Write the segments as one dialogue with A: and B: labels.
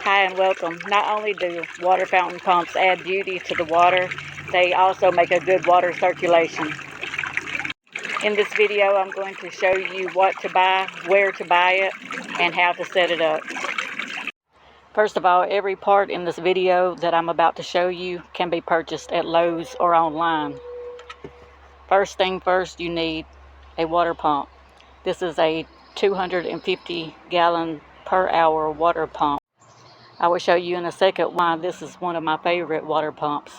A: Hi and welcome. Not only do water fountain pumps add beauty to the water, they also make a good water circulation. In this video, I'm going to show you what to buy, where to buy it, and how to set it up. First of all, every part in this video that I'm about to show you can be purchased at Lowe's or online. First thing first, you need a water pump. This is a 250 gallon per hour water pump. I will show you in a second why this is one of my favorite water pumps.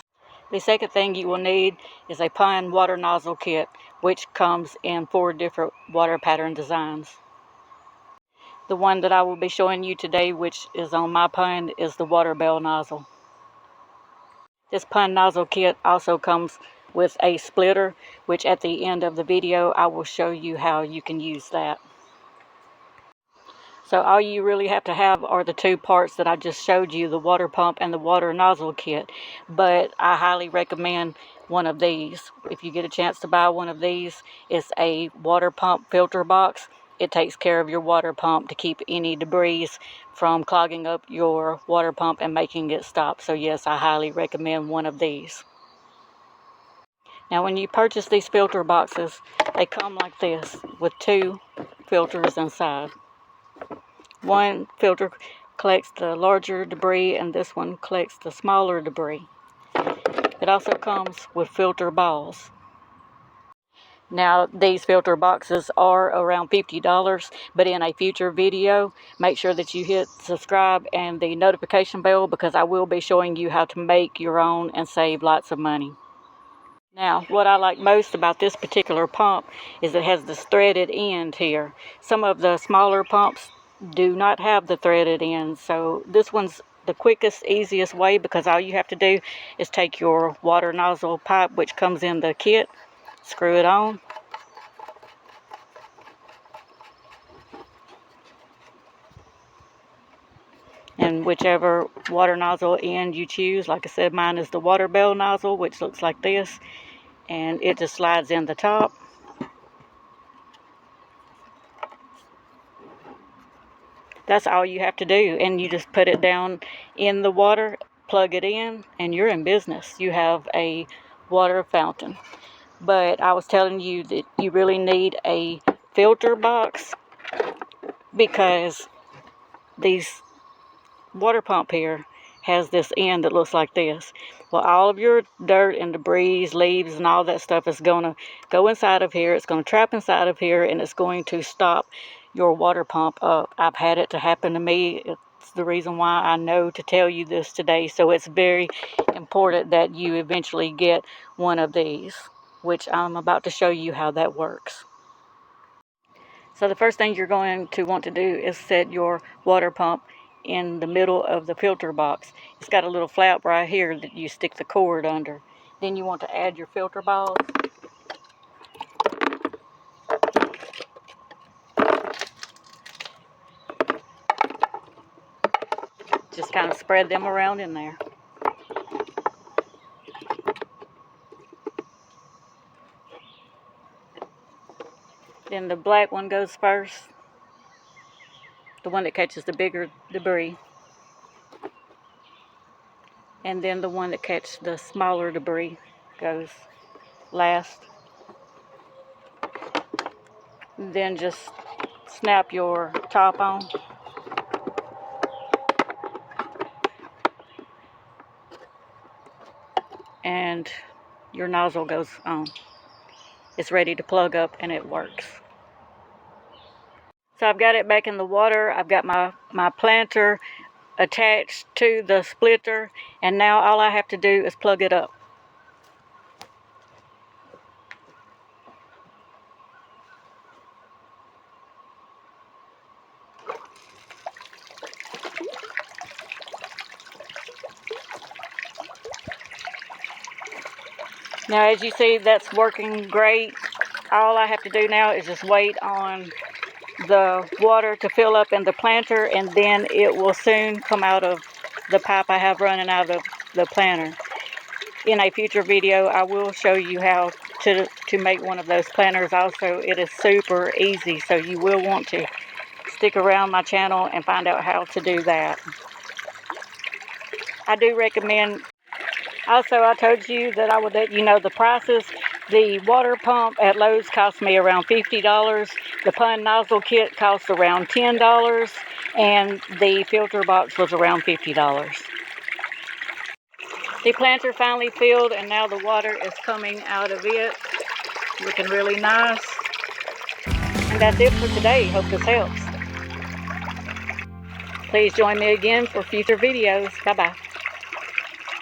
A: The second thing you will need is a pond water nozzle kit, which comes in 4 different water pattern designs. The one that I will be showing you today, which is on my pond, is the water bell nozzle. This pond nozzle kit also comes with a splitter, which at the end of the video I will show you how you can use that. So all you really have to have are the 2 parts that I just showed you, the water pump and the water nozzle kit. But I highly recommend one of these. If you get a chance to buy one of these, it's a water pump filter box. It takes care of your water pump to keep any debris from clogging up your water pump and making it stop. So yes, I highly recommend one of these. Now when you purchase these filter boxes, they come like this with 2 filters inside. One filter collects the larger debris and this one collects the smaller debris. It also comes with filter balls. Now these filter boxes are around $50, but in a future video, make sure that you hit subscribe and the notification bell because I will be showing you how to make your own and save lots of money. Now, what I like most about this particular pump is it has this threaded end here. Some of the smaller pumps do not have the threaded end, so this one's the quickest, easiest way because all you have to do is take your water nozzle pipe, which comes in the kit, screw it on, and whichever water nozzle end you choose. Like I said, mine is the water bell nozzle, which looks like this, and it just slides in the top. That's all you have to do, and you just put it down in the water, plug it in, and you're in business. You have a water fountain. But I was telling you that you really need a filter box because these water pump here has this end that looks like this. Well, all of your dirt and debris, leaves, and all that stuff is going to go inside of here. It's going to trap inside of here, and it's going to stop your water pump up. I've had it to happen to me. It's the reason why I know to tell you this today. So it's very important that you eventually get one of these, which I'm about to show you how that works. So the first thing you're going to want to do is set your water pump in the middle of the filter box. It's got a little flap right here that you stick the cord under. Then you want to add your filter balls. Just kind of spread them around in there. Then the black one goes first, the one that catches the bigger debris. And then the one that catches the smaller debris goes last. Then just snap your top on. And your nozzle goes on. It's ready to plug up and it works. So I've got it back in the water. I've got my planter attached to the splitter, and now all I have to do is plug it up. Now as you see, that's working great. All I have to do now is just wait on the water to fill up in the planter, and then it will soon come out of the pipe I have running out of the planter. In a future video, I will show you how to make one of those planters also. It is super easy, so you will want to stick around my channel and find out how to do that. I do recommend. Also, I told you that I would let you know the prices. The water pump at Lowe's cost me around $50. The pun nozzle kit cost around $10. And the filter box was around $50. The plants are finally filled, and now the water is coming out of it. Looking really nice. And that's it for today. Hope this helps. Please join me again for future videos. Bye-bye.